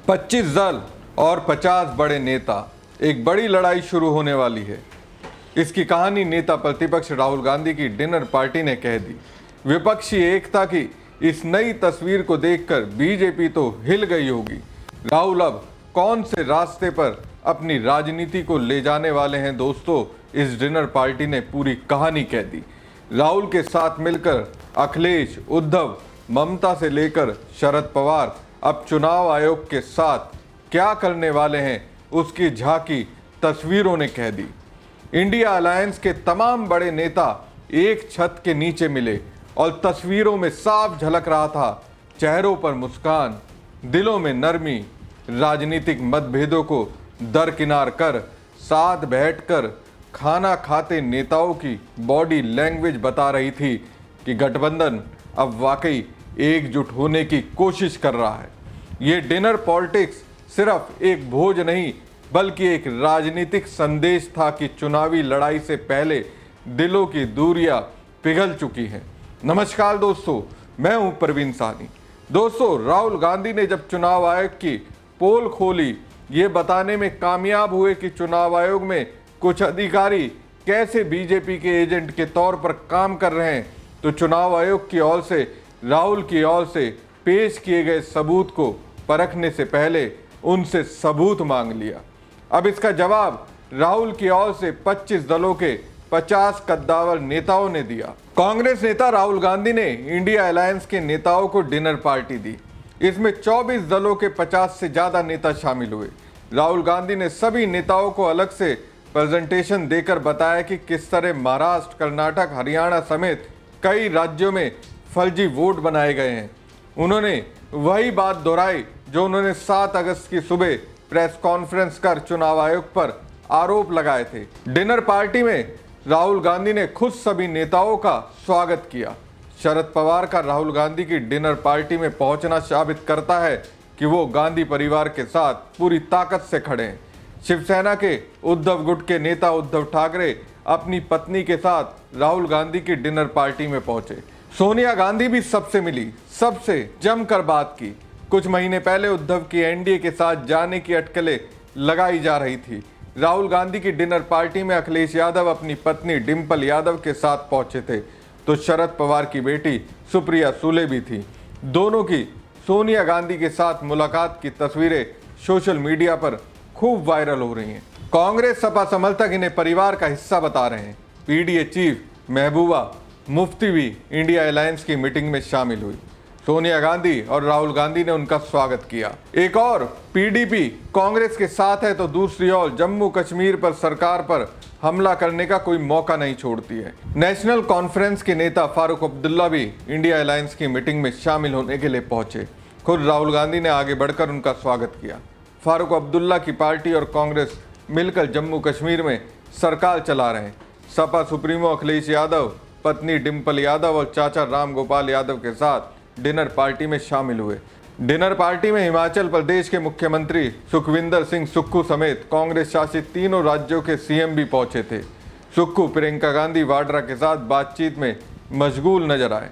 25 दल और 50 बड़े नेता, एक बड़ी लड़ाई शुरू होने वाली है। इसकी कहानी नेता प्रतिपक्ष राहुल गांधी की डिनर पार्टी ने कह दी। विपक्षी एकता की इस नई तस्वीर को देखकर बीजेपी तो हिल गई होगी। राहुल अब कौन से रास्ते पर अपनी राजनीति को ले जाने वाले हैं दोस्तों, इस डिनर पार्टी ने पूरी कहानी कह दी। राहुल के साथ मिलकर अखिलेश, उद्धव, ममता से लेकर शरद पवार अब चुनाव आयोग के साथ क्या करने वाले हैं, उसकी झांकी तस्वीरों ने कह दी। इंडिया अलायंस के तमाम बड़े नेता एक छत के नीचे मिले और तस्वीरों में साफ झलक रहा था चेहरों पर मुस्कान, दिलों में नरमी। राजनीतिक मतभेदों को दरकिनार कर साथ बैठकर खाना खाते नेताओं की बॉडी लैंग्वेज बता रही थी कि गठबंधन अब वाकई एकजुट होने की कोशिश कर रहा है। ये डिनर पॉलिटिक्स सिर्फ एक भोज नहीं बल्कि एक राजनीतिक संदेश था कि चुनावी लड़ाई से पहले दिलों की दूरियां पिघल चुकी हैं। नमस्कार दोस्तों, मैं हूं प्रवीण साहनी। दोस्तों, राहुल गांधी ने जब चुनाव आयोग की पोल खोली, ये बताने में कामयाब हुए कि चुनाव आयोग में कुछ अधिकारी कैसे बीजेपी के एजेंट के तौर पर काम कर रहे हैं, तो चुनाव आयोग की ओर से राहुल की ओर से पेश किए गए सबूत को परखने से पहले उनसे सबूत मांग लिया। अब इसका जवाब राहुल की ओर से 25 दलों के 50 कद्दावर नेताओं ने दिया। कांग्रेस नेता राहुल गांधी ने इंडिया अलायंस के नेताओं को डिनर पार्टी दी। इसमें 24 दलों के 50 से ज्यादा नेता शामिल हुए। राहुल गांधी ने सभी नेताओं को अलग से प्रेजेंटेशन देकर बताया कि किस तरह महाराष्ट्र, कर्नाटक, हरियाणा समेत कई राज्यों में फर्जी वोट बनाए गए हैं। उन्होंने वही बात दोहराई जो उन्होंने 7 अगस्त की सुबह प्रेस कॉन्फ्रेंस कर चुनाव आयोग पर आरोप लगाए थे। डिनर पार्टी में राहुल गांधी ने खुद सभी नेताओं का स्वागत किया। शरद पवार का राहुल गांधी की डिनर पार्टी में पहुंचना साबित करता है कि वो गांधी परिवार के साथ पूरी ताकत से खड़े हैं। शिवसेना के उद्धव गुट के नेता उद्धव ठाकरे अपनी पत्नी के साथ राहुल गांधी की डिनर पार्टी में पहुंचे। सोनिया गांधी भी सबसे मिली, सबसे जमकर बात की। कुछ महीने पहले उद्धव की एनडीए के साथ जाने की अटकलें लगाई जा रही थी। राहुल गांधी की डिनर पार्टी में अखिलेश यादव अपनी पत्नी डिंपल यादव के साथ पहुंचे थे, तो शरद पवार की बेटी सुप्रिया सुले भी थी। दोनों की सोनिया गांधी के साथ मुलाकात की तस्वीरें सोशल मीडिया पर खूब वायरल हो रही हैं। कांग्रेस सपा समर्थक इन्हें परिवार का हिस्सा बता रहे हैं। पीडीए चीफ महबूबा मुफ्ती भी इंडिया अलायंस की मीटिंग में शामिल हुई। सोनिया गांधी और राहुल गांधी ने उनका स्वागत किया। एक और पीडीपी कांग्रेस के साथ है तो दूसरी ओर जम्मू कश्मीर पर सरकार पर हमला करने का कोई मौका नहीं छोड़ती है। नेशनल कॉन्फ्रेंस के नेता फारूक अब्दुल्ला भी इंडिया अलायंस की मीटिंग में शामिल होने के लिए पहुंचे। खुद राहुल गांधी ने आगे बढ़कर उनका स्वागत किया। फारूक अब्दुल्ला की पार्टी और कांग्रेस मिलकर जम्मू कश्मीर में सरकार चला रहे हैं। सपा सुप्रीमो अखिलेश यादव पत्नी डिंपल यादव और चाचा राम गोपाल यादव के साथ डिनर पार्टी में शामिल हुए। डिनर पार्टी में हिमाचल प्रदेश के मुख्यमंत्री सुखविंदर सिंह सुक्खू समेत कांग्रेस शासित तीनों राज्यों के सीएम भी पहुंचे थे। सुक्खू प्रियंका गांधी वाड्रा के साथ बातचीत में मशगूल नजर आए।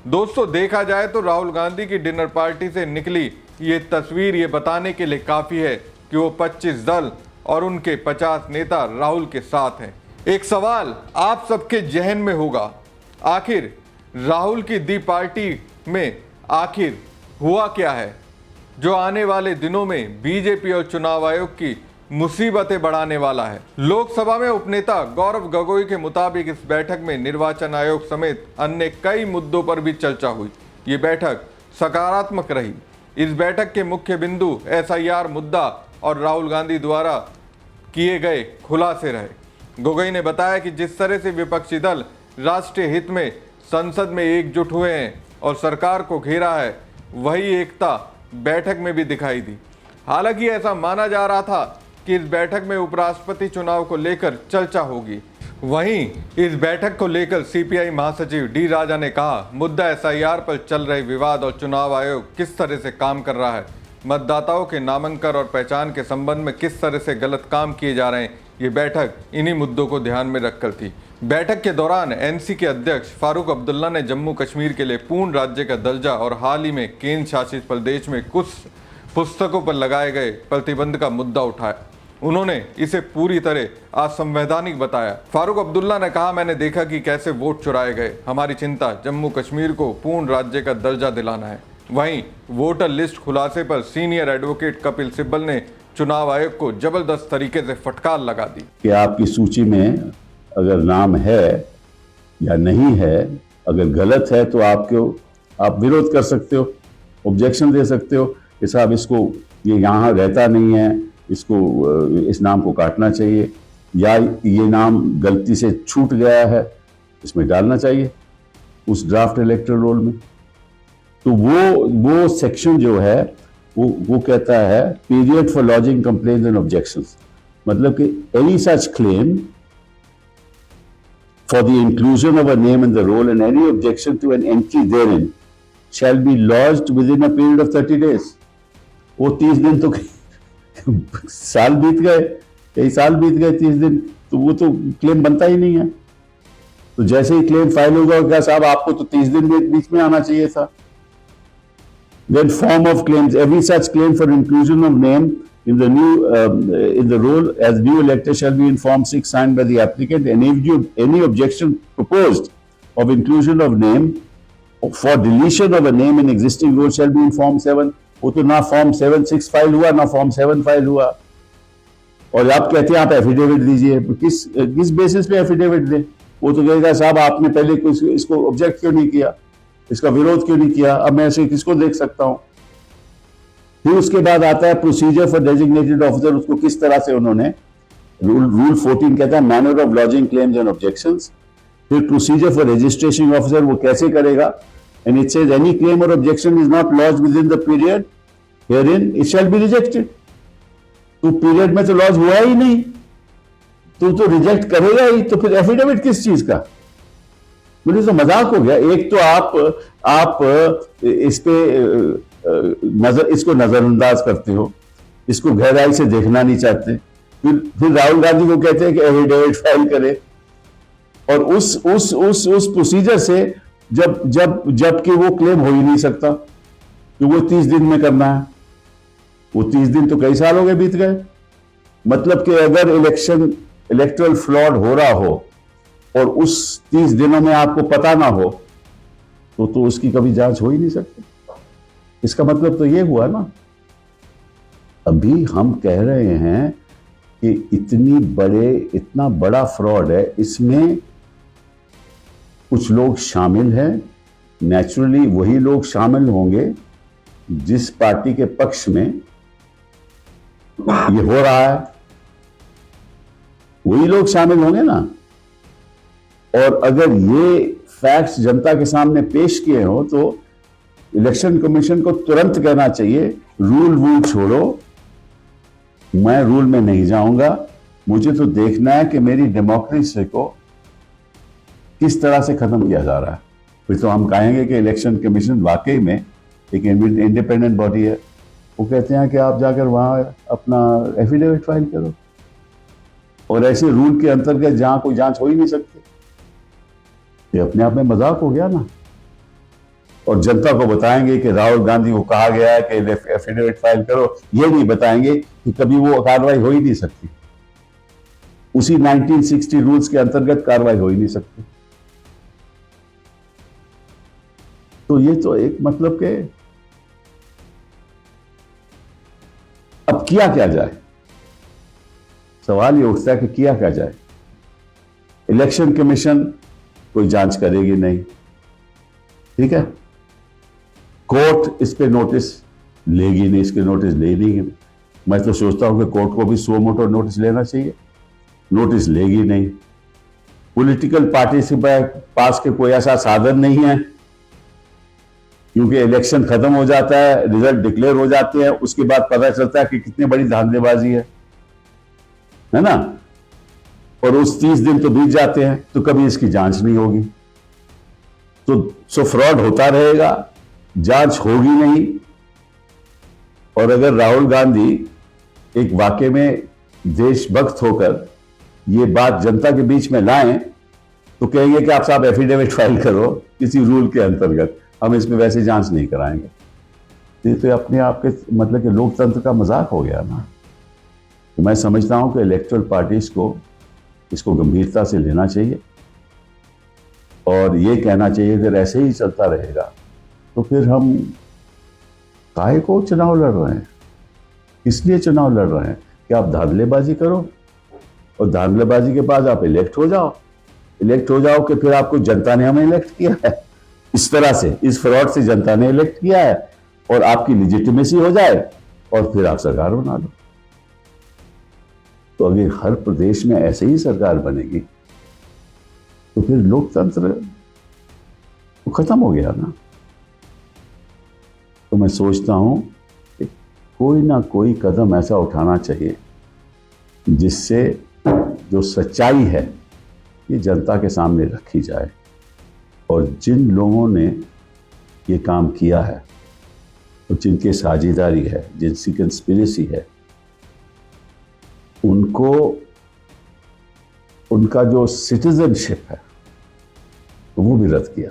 दोस्तों, देखा जाए तो राहुल गांधी की डिनर पार्टी से निकली ये तस्वीर ये बताने के लिए काफ़ी है कि वो 25 दल और उनके 50 नेता राहुल के साथ हैं। एक सवाल आप सबके जहन में होगा, आखिर राहुल की दी पार्टी में आखिर हुआ क्या है जो आने वाले दिनों में बीजेपी और चुनाव आयोग की मुसीबतें बढ़ाने वाला है। लोकसभा में उपनेता गौरव गोगोई के मुताबिक इस बैठक में निर्वाचन आयोग समेत अन्य कई मुद्दों पर भी चर्चा हुई। ये बैठक सकारात्मक रही। इस बैठक के मुख्य बिंदु एसआईआर मुद्दा और राहुल गांधी द्वारा किए गए खुलासे रहे। गोगोई ने बताया कि जिस तरह से विपक्षी दल राष्ट्रीय हित में संसद में एकजुट हुए हैं और सरकार को घेरा है, वही एकता बैठक में भी दिखाई दी। हालांकि ऐसा माना जा रहा था कि इस बैठक में उपराष्ट्रपति चुनाव को लेकर चर्चा होगी। वहीं इस बैठक को लेकर सीपीआई महासचिव डी राजा ने कहा, मुद्दा एसआईआर पर चल रहे विवाद और चुनाव आयोग किस तरह से काम कर रहा है, मतदाताओं के नामांकन और पहचान के संबंध में किस तरह से गलत काम किए जा रहे हैं, ये बैठक इन्हीं मुद्दों को ध्यान में रखकर थी। बैठक के दौरान एनसी के अध्यक्ष फारूक अब्दुल्ला ने जम्मू कश्मीर के लिए पूर्ण राज्य का दर्जा और हाल ही में केंद्र शासित प्रदेश में कुछ पुस्तकों पर लगाए गए प्रतिबंध का मुद्दा उठाया। उन्होंने इसे पूरी तरह असंवैधानिक बताया। फारूक अब्दुल्ला ने कहा, मैंने देखा कि कैसे वोट चुराए गए। हमारी चिंता जम्मू कश्मीर को पूर्ण राज्य का दर्जा दिलाना है। वहीं वोटर लिस्ट खुलासे पर सीनियर एडवोकेट कपिल सिब्बल ने चुनाव आयोग को जबरदस्त तरीके से फटकार लगा दी कि आपकी सूची में अगर नाम है या नहीं है, अगर गलत है तो आप विरोध कर सकते हो, ऑब्जेक्शन दे सकते हो कि साहब इसको, ये यहाँ रहता नहीं है, इसको इस नाम को काटना चाहिए, या ये नाम गलती से छूट गया है, इसमें डालना चाहिए उस ड्राफ्ट इलेक्टोरल रोल में। तो वो सेक्शन जो है वो कहता है period for lodging complaints and objections, मतलब कि any such claim for the inclusion of a name in the roll and any objection to an entry therein shall be lodged within a period of 30 days. वो 30 दिन तो साल बीत गए, कई साल बीत गए, 30 दिन तो वो तो क्लेम बनता ही नहीं है। तो जैसे ही क्लेम फाइल होगा, क्या साहब आपको तो 30 दिन बीच में आना चाहिए था। Then form of claims, every such claim for inclusion of name in the roll as new elector shall be in Form 6 signed by the applicant, and any objection proposed of inclusion of name for deletion of a name in existing roll shall be in Form 7. वो तो ना Form 7(6) file हुआ, ना Form 7 file हुआ, और आप कहते हैं आप एफिडेविट दीजिए। किस बेसिस पे एफिडेविट दें? वो तो कहेगा साहब आपने पहले इसको ऑब्जेक्ट क्यों नहीं किया, इसका विरोध क्यों नहीं किया, अब मैं ऐसे किसको देख सकता हूं। फिर उसके बाद आता है प्रोसीजर फॉर डेजिग्नेटेड ऑफिसर, उसको किस तरह से उन्होंने, रूल 14 कहता है manner of lodging claims and objections. फिर प्रोसीजर फॉर रजिस्ट्रेशन ऑफिसर वो कैसे करेगा, and it says any claim और objection is not lodged with in the period herein it shall be rejected. तो पीरियड में तो लॉज हुआ ही नहीं, तो रिजेक्ट करेगा ही, तो फिर एफिडेविट किस चीज का? मुझे तो मजाक हो गया। एक तो आप इस पे इसको नजरअंदाज करते हो, इसको गहराई से देखना नहीं चाहते, फिर राहुल गांधी को कहते हैं कि एफिडेविट फाइल करे, और उस प्रोसीजर से जबकि वो क्लेम हो ही नहीं सकता, तो वो 30 दिन में करना है। वो 30 दिन तो कई साल हो गए, बीत गए। मतलब कि अगर इलेक्टोरल फ्रॉड हो रहा हो और उस 30 दिनों में आपको पता ना हो, तो उसकी कभी जांच हो ही नहीं सकती। इसका मतलब तो ये हुआ ना, अभी हम कह रहे हैं कि इतना बड़ा फ्रॉड है, इसमें कुछ लोग शामिल हैं। नेचुरली वही लोग शामिल होंगे जिस पार्टी के पक्ष में ये हो रहा है, वही लोग शामिल होंगे ना। और अगर ये फैक्ट्स जनता के सामने पेश किए हो तो इलेक्शन कमीशन को तुरंत कहना चाहिए रूल छोड़ो, मैं रूल में नहीं जाऊंगा, मुझे तो देखना है कि मेरी डेमोक्रेसी को किस तरह से खत्म किया जा रहा है। फिर तो हम कहेंगे कि इलेक्शन कमीशन वाकई में एक इंडिपेंडेंट बॉडी है। वो कहते हैं कि आप जाकर वहां अपना एफिडेविट फाइल करो, और ऐसे रूल के अंतर्गत जहां कोई जांच हो ही नहीं सकती। ये अपने आप में मजाक हो गया ना। और जनता को बताएंगे कि राहुल गांधी को कहा गया है कि एफिडेविट फाइल करो, ये नहीं बताएंगे कि कभी वो कार्रवाई हो ही नहीं सकती, उसी 1960 रूल्स के अंतर्गत कार्रवाई हो ही नहीं सकती। तो ये तो एक मतलब के अब किया क्या जाए, सवाल ये उठता है कि किया क्या जाए। इलेक्शन कमीशन कोई जांच करेगी नहीं, ठीक है, कोर्ट इस पे नोटिस लेगी नहीं, इसके नोटिस ले लेगी। मैं तो सोचता हूं कि कोर्ट को भी सो मोटो नोटिस लेना चाहिए, नोटिस लेगी नहीं। पॉलिटिकल पार्टी से पास के कोई ऐसा साधन नहीं है, क्योंकि इलेक्शन खत्म हो जाता है, रिजल्ट डिक्लेयर हो जाते हैं, उसके बाद पता चलता है कि कितनी बड़ी धांधलेबाजी है ना। और उस 30 दिन तो बीत जाते हैं, तो कभी इसकी जांच नहीं होगी, तो फ्रॉड होता रहेगा, जांच होगी नहीं। और अगर राहुल गांधी एक वाकई में देशभक्त होकर ये बात जनता के बीच में लाएं, तो कहेंगे कि आप साहब एफिडेविट फाइल करो किसी रूल के अंतर्गत, हम इसमें वैसे जांच नहीं कराएंगे। ये तो अपने आप के मतलब कि लोकतंत्र का मजाक हो गया ना। तो मैं समझता हूं कि इलेक्टोरल पार्टीज को इसको गंभीरता से लेना चाहिए और ये कहना चाहिए अगर ऐसे ही चलता रहेगा तो फिर हम काहे को चुनाव लड़ रहे हैं, इसलिए चुनाव लड़ रहे हैं कि आप धांधलेबाजी करो और धांधलेबाजी के बाद आप इलेक्ट हो जाओ कि फिर आपको जनता ने हमें इलेक्ट किया है, इस तरह से इस फ्रॉड से जनता ने इलेक्ट किया है और आपकी लिजिटिमेसी हो जाए और फिर आप सरकार बना लो। तो अगर हर प्रदेश में ऐसे ही सरकार बनेगी तो फिर लोकतंत्र तो खत्म हो गया ना। तो मैं सोचता हूं कि कोई ना कोई कदम ऐसा उठाना चाहिए जिससे जो सच्चाई है ये जनता के सामने रखी जाए और जिन लोगों ने ये काम किया है और जिनकी साझेदारी है, जिनकी कंस्पिरेसी है, उनको उनका जो सिटीजनशिप है वो भी रद्द किया।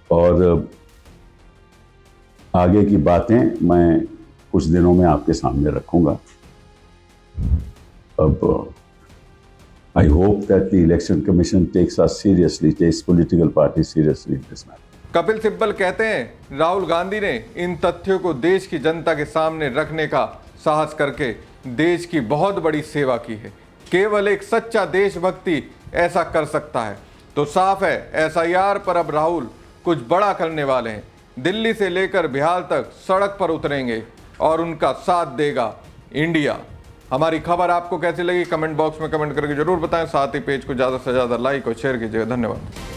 और आगे की बातें मैं कुछ दिनों में आपके सामने रखूंगा। अब I hope that the election commission takes political parties seriously in this matter. Kapil Sibal कहते हैं राहुल गांधी ने इन तथ्यों को देश की जनता के सामने रखने का साहस करके देश की बहुत बड़ी सेवा की है। केवल एक सच्चा देशभक्ति ऐसा कर सकता है। तो साफ है SIR पर अब राहुल कुछ बड़ा करने वाले हैं। दिल्ली से लेकर बिहार तक सड़क पर उतरेंगे और उनका साथ देगा इंडिया। हमारी खबर आपको कैसी लगी कमेंट बॉक्स में कमेंट करके जरूर बताएं। साथ ही पेज को ज़्यादा से ज़्यादा लाइक और शेयर कीजिएगा। धन्यवाद।